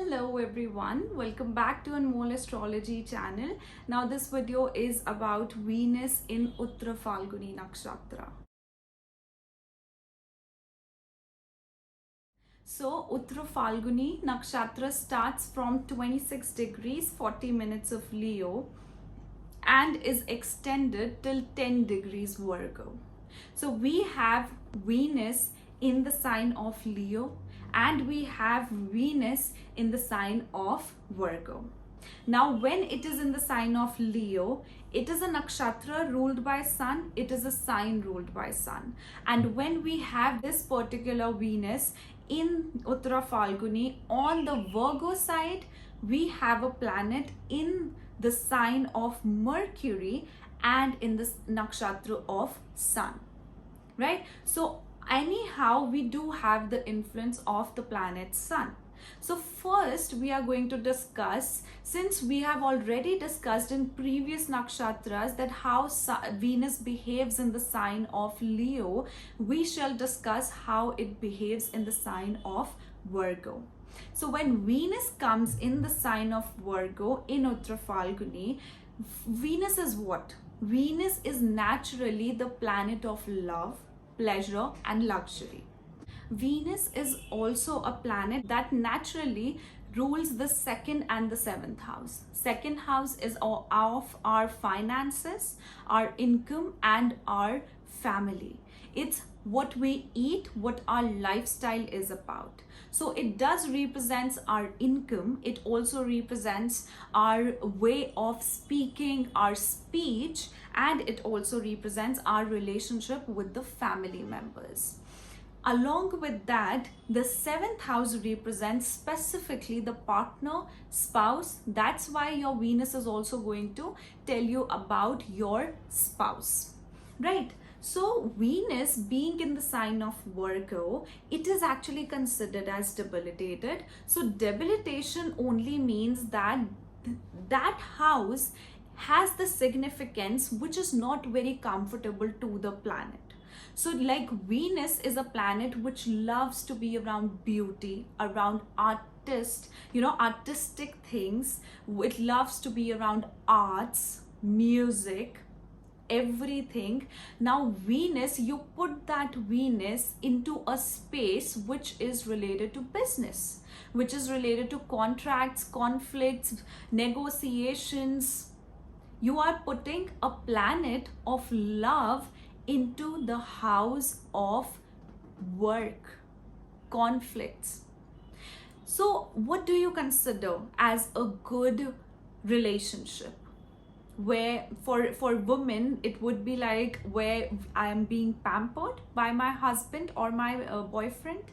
Hello everyone, welcome back to Anmoll Astrology channel. Now this video is about Venus in Uttaraphalguni nakshatra. So Uttaraphalguni nakshatra starts from 26 degrees 40 minutes of Leo and is extended till 10 degrees Virgo. So we have Venus in the sign of Leo and we have Venus in the sign of Virgo. Now when it is in the sign of Leo, it is a nakshatra ruled by Sun, it is a sign ruled by Sun. And when we have this particular Venus in Uttaraphalguni on the Virgo side, we have a planet in the sign of Mercury and in the nakshatra of Sun, right? So anyhow, we do have the influence of the planet Sun. So first we are going to discuss, since we have already discussed in previous nakshatras that how Venus behaves in the sign of Leo, we shall discuss how it behaves in the sign of Virgo. So when Venus comes in the sign of Virgo in Uttaraphalguni, Venus is what? Venus is naturally the planet of love, pleasure and luxury. Venus is also a planet that naturally rules the second and the seventh house. Second house is of our finances, our income and our family. It's what we eat, what our lifestyle is about. So it does represents our income. It also represents our way of speaking, our speech, and it also represents our relationship with the family members. Along with that, the seventh house represents specifically the partner, spouse. That's why your Venus is also going to tell you about your spouse, right? So Venus being in the sign of Virgo, it is actually considered as debilitated. So debilitation only means that that house has the significance which is not very comfortable to the planet. So like Venus is a planet which loves to be around beauty, around artistic things. It loves to be around arts, music, everything. Now Venus, you put that Venus into a space which is related to business, which is related to contracts, conflicts, negotiations. You are putting a planet of love into the house of work, conflicts. So what do you consider as a good relationship? Where for women it would be like where I am being pampered by my husband or my boyfriend.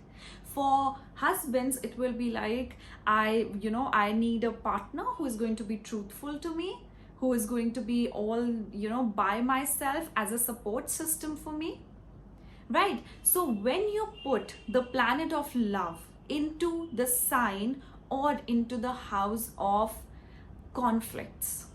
For husbands it will be like I need a partner who is going to be truthful to me, who is going to be all by myself as a support system for me, right? So when you put the planet of love into the sign or into the house of conflicts,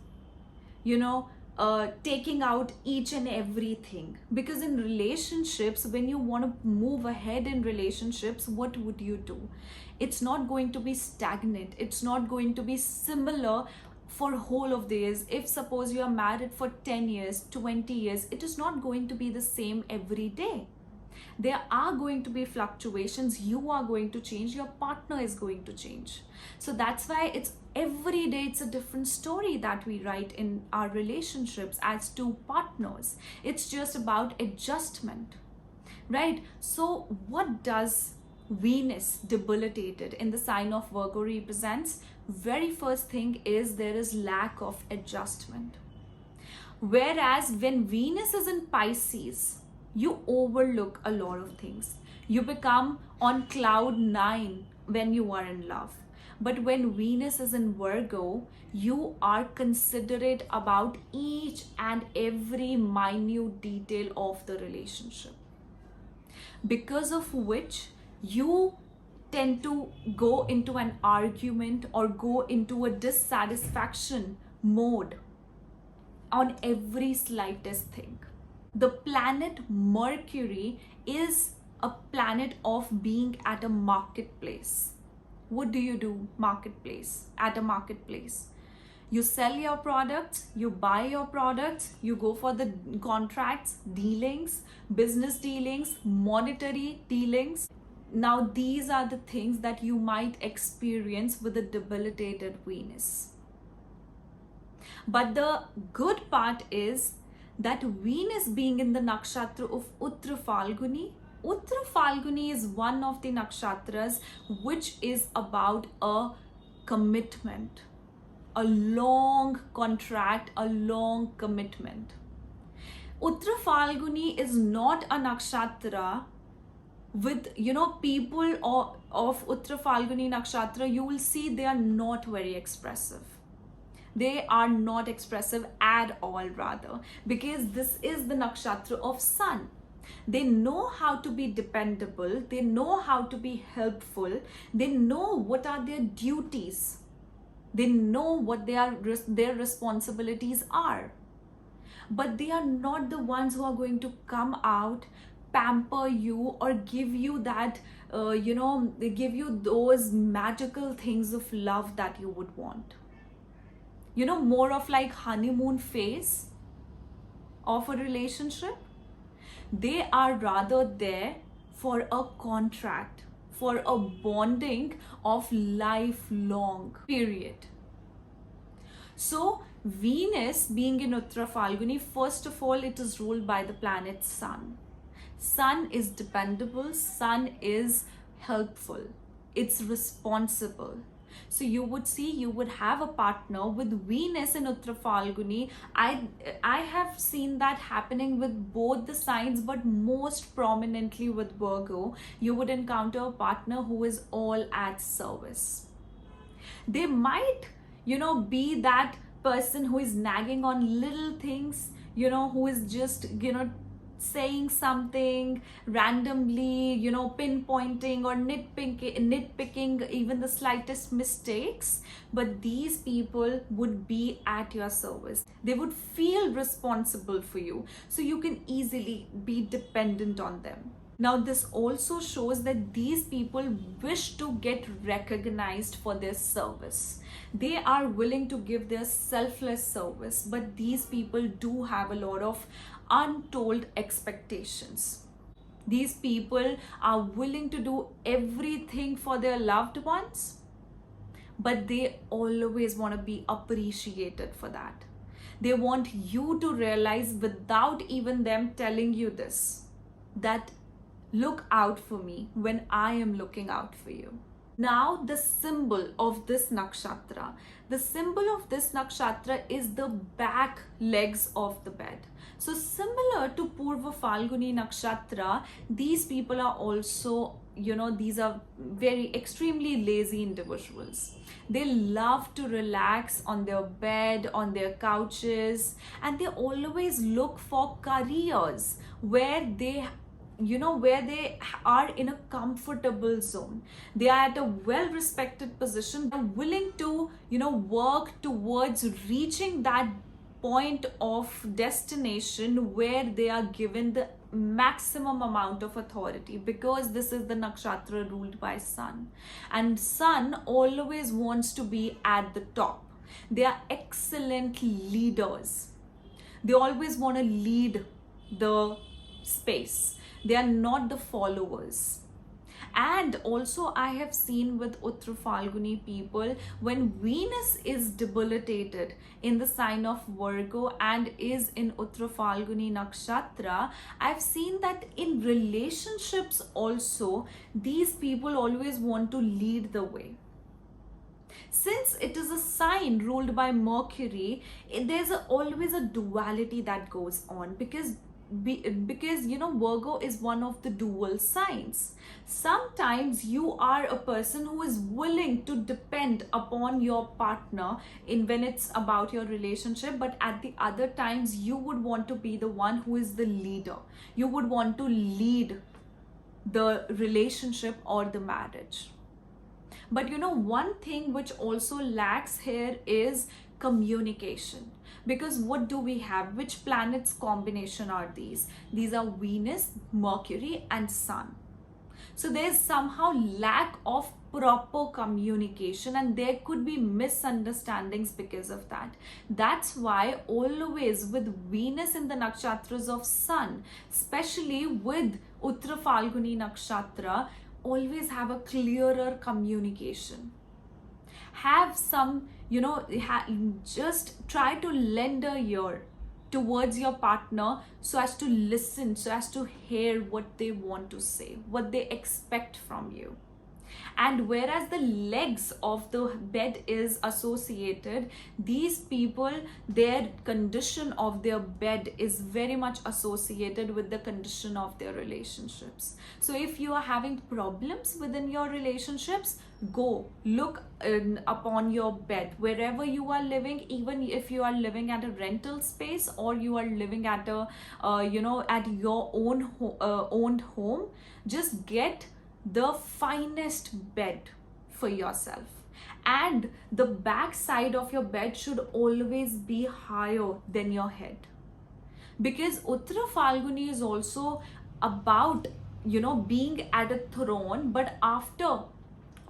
taking out each and everything, because in relationships, when you want to move ahead in relationships, what would you do? It's not going to be stagnant. It's not going to be similar for whole of the years. If suppose you are married for 10 years, 20 years, it is not going to be the same every day. There are going to be fluctuations. You are going to change, your partner is going to change. So that's why it's every day it's a different story that we write in our relationships as two partners. It's just about adjustment, right? So what does Venus debilitated in the sign of Virgo represents? Very first thing is there is lack of adjustment. Whereas when Venus is in Pisces, you overlook a lot of things. You become on cloud 9 when you are in love. But when Venus is in Virgo, you are considerate about each and every minute detail of the relationship. Because of which you tend to go into an argument or go into a dissatisfaction mode on every slightest thing. The planet Mercury is a planet of being at a marketplace, What do you do at a marketplace? You sell your products, you buy your products, you go for the contracts, dealings, business dealings, monetary dealings. Now, these are the things that you might experience with a debilitated Venus. But the good part is that Venus being in the nakshatra of Uttaraphalguni, Uttaraphalguni is one of the nakshatras which is about a commitment, a long contract, a long commitment. Uttaraphalguni is not a nakshatra with, people of Uttaraphalguni nakshatra, you will see they are not very expressive. They are not expressive at all, rather, because this is the nakshatra of sun. They know how to be dependable, they know how to be helpful, they know what are their duties, they know what their responsibilities are. But they are not the ones who are going to come out, pamper you, or give you that, they give you those magical things of love that you would want. More of like honeymoon phase of a relationship. They are rather there for a contract, for a bonding of lifelong period. So Venus being in Uttaraphalguni, first of all, it is ruled by the planet Sun. Sun is dependable, Sun is helpful, it's responsible. So you would have a partner with Venus in Uttaraphalguni. I have seen that happening with both the signs, but most prominently with Virgo. You would encounter a partner who is all at service. They might, be that person who is nagging on little things, who is just, saying something randomly, pinpointing or nitpicking even the slightest mistakes. But these people would be at your service. They would feel responsible for you, so you can easily be dependent on them. Now, this also shows that these people wish to get recognized for their service. They are willing to give their selfless service, but these people do have a lot of untold expectations. These people are willing to do everything for their loved ones, but they always want to be appreciated for that. They want you to realize, without even them telling you this, that look out for me when I am looking out for you. Now, the symbol of this nakshatra. The symbol of this nakshatra is the back legs of the bed. So similar to Purva Falguni nakshatra, these people are also, these are very extremely lazy individuals. They love to relax on their bed, on their couches, and they always look for careers where they are in a comfortable zone. They are at a well-respected position. They're willing to, work towards reaching that point of destination where they are given the maximum amount of authority, because this is the nakshatra ruled by Sun. And Sun always wants to be at the top. They are excellent leaders. They always want to lead the space. They are not the followers. And also, I have seen with Uttaraphalguni people, when Venus is debilitated in the sign of Virgo and is in Uttaraphalguni nakshatra, I've seen that in relationships also, these people always want to lead the way. Since it is a sign ruled by Mercury, there's always a duality that goes on, because Virgo is one of the dual signs. Sometimes you are a person who is willing to depend upon your partner when it's about your relationship, but at the other times you would want to be the one who is the leader. You would want to lead the relationship or the marriage. But one thing which also lacks here is communication. Because what do we have? Which planets combination are these? These are Venus, Mercury, and Sun. So there's somehow lack of proper communication, and there could be misunderstandings because of that. That's why always with Venus in the nakshatras of Sun, especially with Uttaraphalguni nakshatra, always have a clearer communication. Have some, just try to lend a ear towards your partner so as to listen, so as to hear what they want to say, what they expect from you. And whereas the legs of the bed is associated, these people, their condition of their bed is very much associated with the condition of their relationships. So if you are having problems within your relationships, go look upon your bed wherever you are living, even if you are living at a rental space or you are living at a at your own owned home. Just get the finest bed for yourself, and the back side of your bed should always be higher than your head, because Uttaraphalguni is also about being at a throne, but after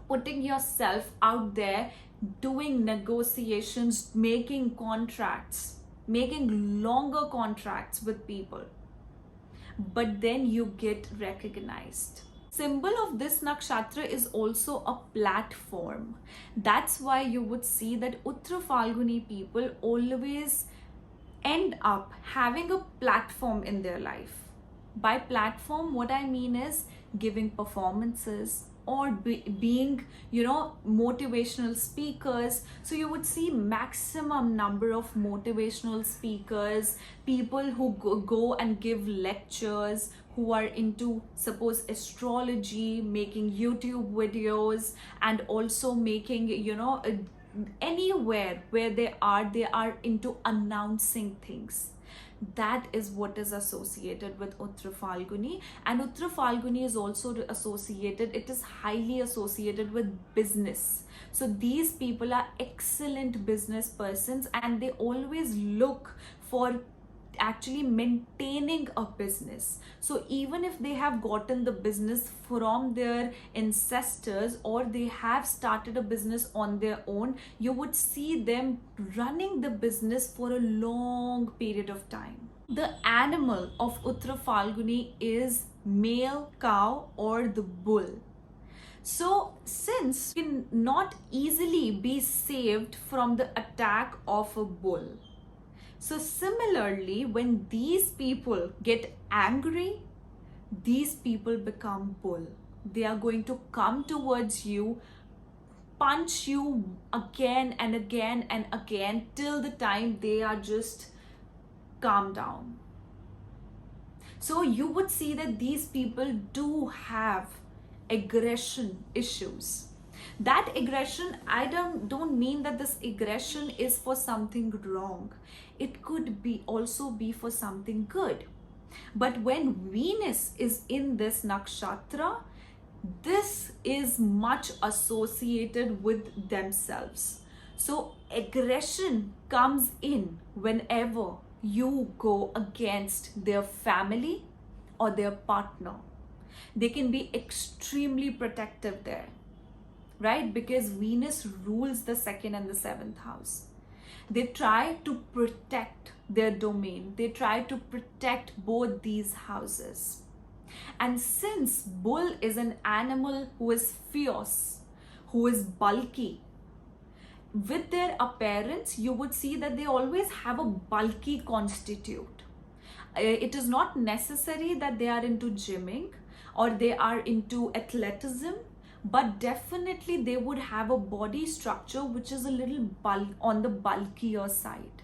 putting yourself out there, doing negotiations, making contracts, making longer contracts with people, but then you get recognized. Symbol of this nakshatra is also a platform. That's why you would see that Uttaraphalguni people always end up having a platform in their life. By platform, what I mean is giving performances or being motivational speakers. So you would see maximum number of motivational speakers, people who go and give lectures, who are into, suppose, astrology, making YouTube videos, and also making anywhere where they are into announcing things. That is what is associated with Uttaraphalguni. And Uttaraphalguni is also associated, it is highly associated with business. So these people are excellent business persons, and they always look for actually maintaining a business. So even if they have gotten the business from their ancestors, or they have started a business on their own, you would see them running the business for a long period of time. The animal of Uttaraphalguni is male cow or the bull. So since you cannot easily be saved from the attack of a bull, so similarly, when these people get angry, these people become bull. They are going to come towards you, punch you again and again and again till the time they are just calm down. So you would see that these people do have aggression issues. That aggression, I don't mean that this aggression is for something wrong. It could be also be for something good. But when Venus is in this nakshatra, this is much associated with themselves. So aggression comes in whenever you go against their family or their partner. They can be extremely protective there, right? Because Venus rules the 2nd and the 7th house. They try to protect their domain. They try to protect both these houses. And since bull is an animal who is fierce, who is bulky, with their appearance, you would see that they always have a bulky constitute. It is not necessary that they are into gymming or they are into athleticism, but definitely they would have a body structure which is a little on the bulkier side,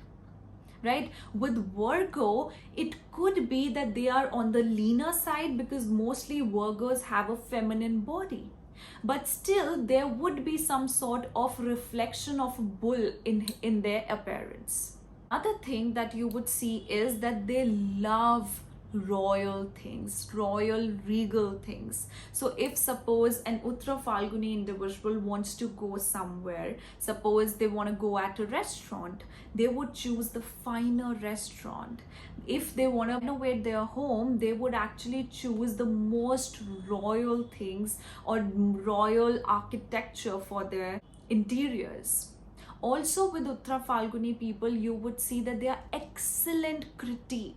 right? With Virgo, it could be that they are on the leaner side, because mostly Virgos have a feminine body, but still there would be some sort of reflection of bull in their appearance. Another thing that you would see is that they love royal things, royal regal things. So if suppose an Uttaraphalguni individual wants to go somewhere, suppose they want to go at a restaurant, they would choose the finer restaurant. If they want to renovate their home, they would actually choose the most royal things or royal architecture for their interiors. Also with Uttaraphalguni people, you would see that they are excellent critique.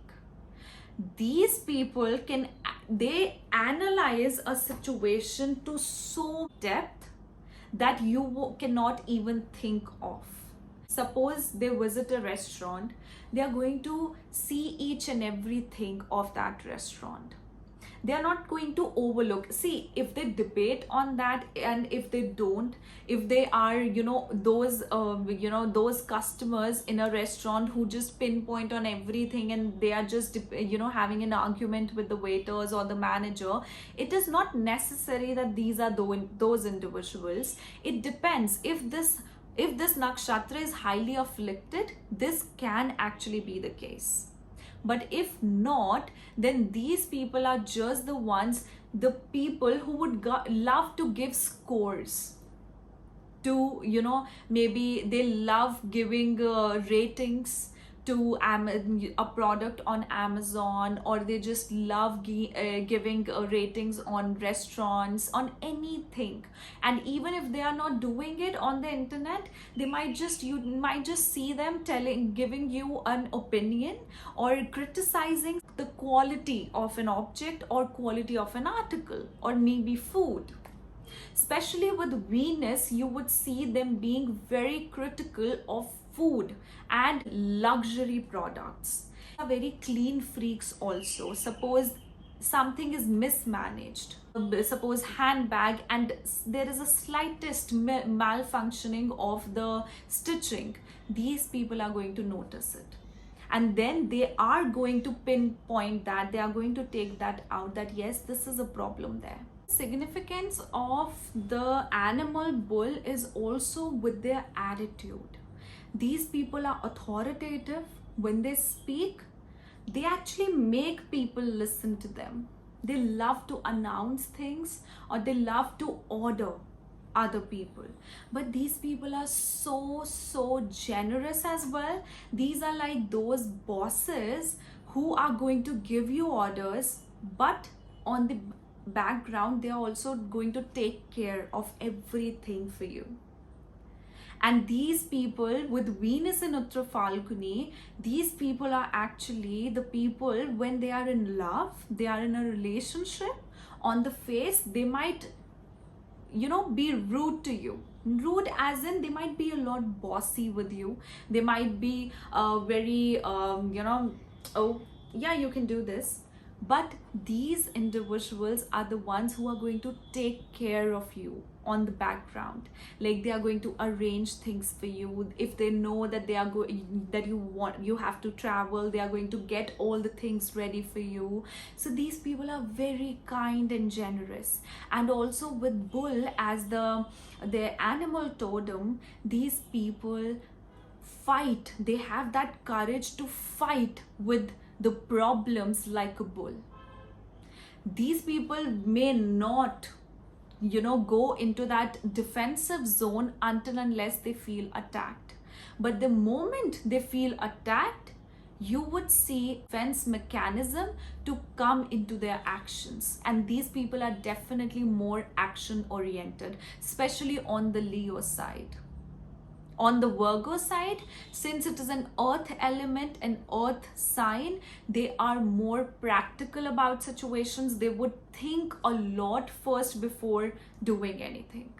These people they analyze a situation to so depth that you cannot even think of. Suppose they visit a restaurant, they are going to see each and everything of that restaurant. They are not going to overlook. See, if they debate on that, and if they don't, if they are those customers in a restaurant who just pinpoint on everything, and they are just having an argument with the waiters or the manager, it is not necessary that these are those individuals. It depends. If this nakshatra is highly afflicted, this can actually be the case. But if not, then these people are just the people who would love to give scores to, maybe they love giving ratings to a product on Amazon, or they just love giving ratings on restaurants, on anything. And even if they are not doing it on the internet, you might just see them giving you an opinion or criticizing the quality of an object or quality of an article or maybe food. Especially with Venus, you would see them being very critical of food and luxury products. They are very clean freaks also. Suppose something is mismanaged, suppose handbag, and there is a slightest malfunctioning of the stitching, these people are going to notice it. And then they are going to pinpoint that, they are going to take that out, that yes, this is a problem there. Significance of the animal bull is also with their attitude. These people are authoritative. When they speak, they actually make people listen to them. They love to announce things, or they love to order other people. But these people are so generous as well. These are like those bosses who are going to give you orders, but on the background they are also going to take care of everything for you. And these people with Venus in Uttaraphalguni, these people are actually the people, when they are in love, they are in a relationship, on the face they might be rude to you. Rude as in they might be a lot bossy with you. They might be very oh yeah, you can do this. But these individuals are the ones who are going to take care of you on the background. Like they are going to arrange things for you. If they know that you have to travel, they are going to get all the things ready for you. So these people are very kind and generous. And also with bull as their animal totem, these people fight. They have that courage to fight with the problems like a bull. These people may not go into that defensive zone until unless they feel attacked. But the moment they feel attacked, you would see defense mechanism to come into their actions. And these people are definitely more action oriented, especially on the Leo side. On the Virgo side, since it is an earth element, an earth sign, they are more practical about situations. They would think a lot first before doing anything.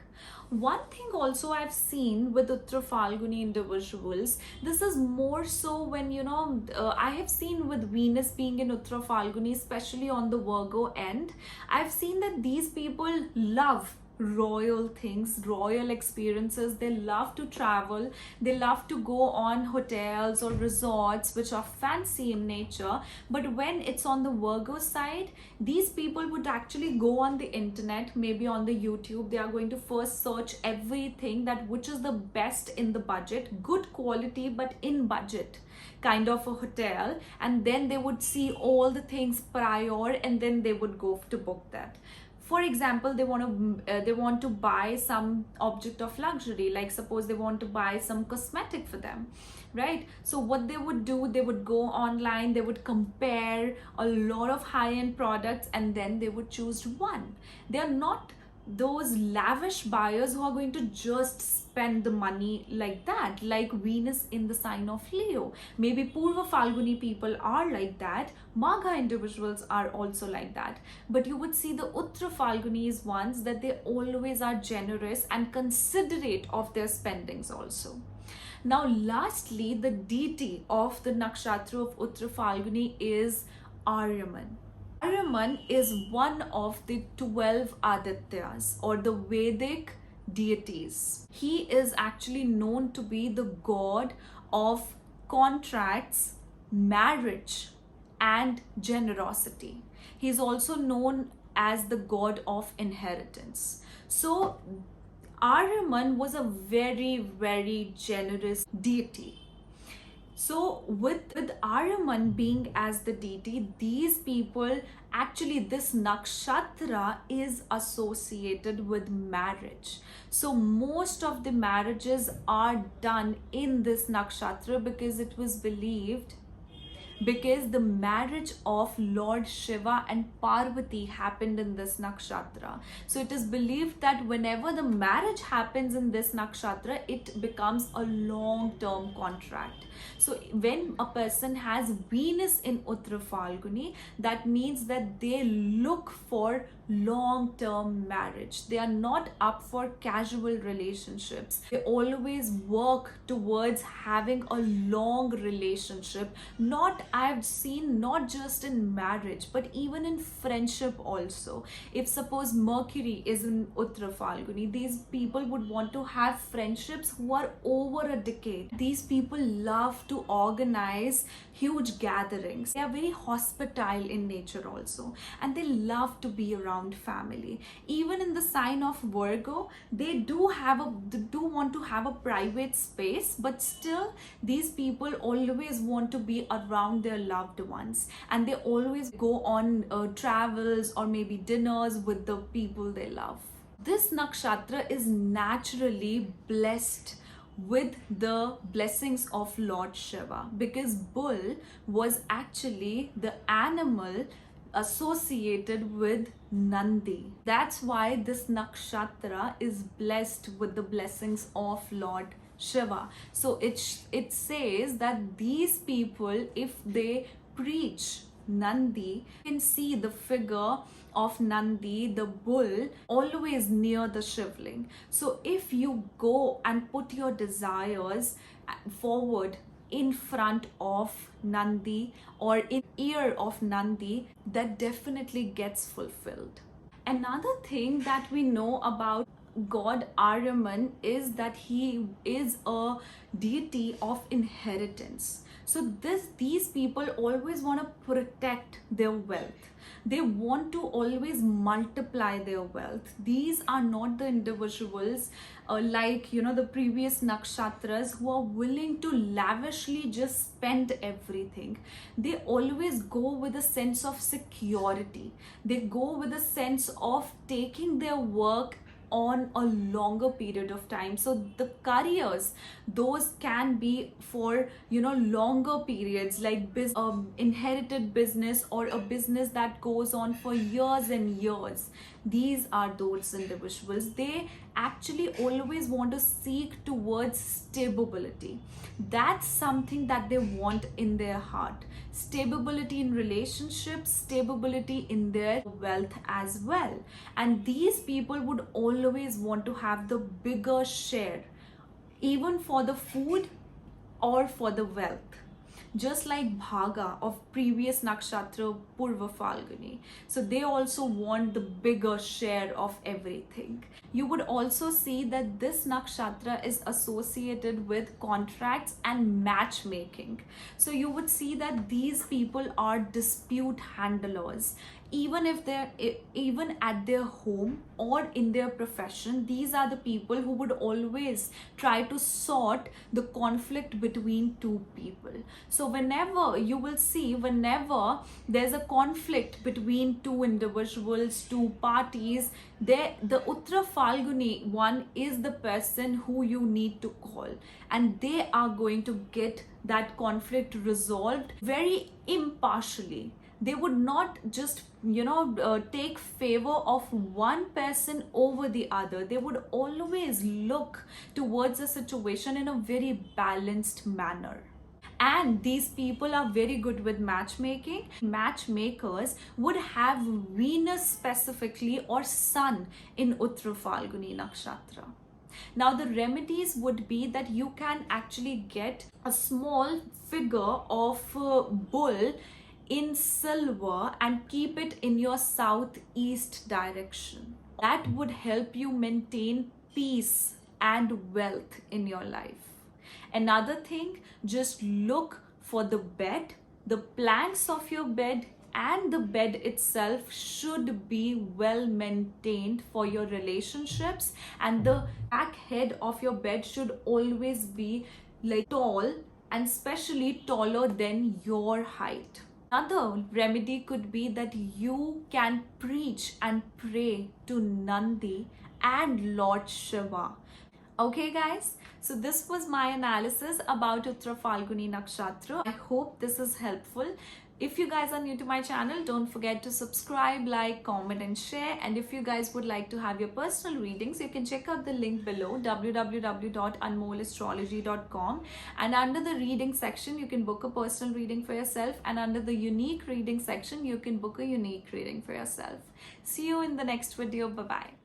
One thing also I've seen with Uttaraphalguni individuals, this is more so when, I have seen with Venus being in Uttaraphalguni, especially on the Virgo end, I've seen that these people love royal things, royal experiences. They love to travel, they love to go on hotels or resorts which are fancy in nature. But when it's on the Virgo side, these people would actually go on the internet, maybe on the YouTube. They are going to first search everything that which is the best in the budget, good quality but in budget kind of a hotel, and then they would see all the things prior, and then they would go to book that. For example, they want to buy some object of luxury, like suppose they want to buy some cosmetic for them, right? So what they would do, they would go online, they would compare a lot of high-end products, and then they would choose one. They are not those lavish buyers who are going to just spend the money like that, like Venus in the sign of Leo. Maybe Purva Falguni people are like that, Magha individuals are also like that, but you would see the Uttaraphalgunis ones that they always are generous and considerate of their spendings also. Now lastly, the deity of the nakshatra of Uttaraphalguni is Aryaman. Aryaman is one of the 12 Adityas, or the Vedic deities. He is actually known to be the god of contracts, marriage, and generosity. He is also known as the god of inheritance. So Aryaman was a very, very generous deity. So with Aryaman being as the deity, these people, actually this nakshatra is associated with marriage. So most of the marriages are done in this nakshatra, because it was believed, because the marriage of Lord Shiva and Parvati happened in this nakshatra. So it is believed that whenever the marriage happens in this nakshatra, it becomes a long-term contract. So when a person has Venus in Uttaraphalguni, that means that they look for long-term marriage. They are not up for casual relationships. They always work towards having a long relationship. I've seen not just in marriage, but even in friendship also. If suppose Mercury is in Uttaraphalguni, these people would want to have friendships who are over a decade. These people love to organize huge gatherings. They are very hospitable in nature also, and they love to be around family. Even in the sign of Virgo, they do want to have a private space, but still these people always want to be around their loved ones, and they always go on travels or maybe dinners with the people they love. This nakshatra is naturally blessed with the blessings of Lord Shiva, because bull was actually the animal associated with Nandi. That's why this nakshatra is blessed with the blessings of Lord Shiva. So it says that these people, if they preach Nandi, you can see the figure of Nandi, the bull, always near the shivling. So if you go and put your desires forward in front of Nandi or in ear of Nandi, that definitely gets fulfilled. Another thing that we know about God Aryaman is that he is a deity of inheritance. So these people always want to protect their wealth. They want to always multiply their wealth. These are not the individuals like the previous nakshatras who are willing to lavishly just spend everything. They always go with a sense of security. They go with a sense of taking their work on a longer period of time. So the careers, those can be for longer periods, like inherited business or a business that goes on for years and years. These are those individuals. They actually always want to seek towards stability. That's something that they want in their heart. Stability in relationships, stability in their wealth as well. And these people would always want to have the bigger share, even for the food or for the wealth. just like Bhaga of previous nakshatra Purva Falguni. So they also want the bigger share of everything. You would also see that this nakshatra is associated with contracts and matchmaking. So you would see that these people are dispute handlers. Even if they're even at their home or in their profession, these are the people who would always try to sort the conflict between two people. So whenever you will see, whenever there's a conflict between two individuals, two parties, there the Uttara Falguni one is the person who you need to call, and they are going to get that conflict resolved very impartially. They would not just take favor of one person over the other. They would always look towards a situation in a very balanced manner. And these people are very good with matchmaking. Matchmakers would have Venus specifically or Sun in Uttara Falguni nakshatra. Now the remedies would be that you can actually get a small figure of bull in silver and keep it in your southeast direction. That would help you maintain peace and wealth in your life. Another thing, just look for the bed. The planks of your bed and the bed itself should be well maintained for your relationships, and the back head of your bed should always be like tall, and especially taller than your height. Another remedy could be that you can preach and pray to Nandi and Lord Shiva. Okay guys, so this was my analysis about Uttara Falguni nakshatra. I hope this is helpful. If you guys are new to my channel, don't forget to subscribe, like, comment and share. And if you guys would like to have your personal readings, you can check out the link below, www.anmollastrology.com, and under the reading section you can book a personal reading for yourself, and under the unique reading section you can book a unique reading for yourself. See you in the next video. Bye bye.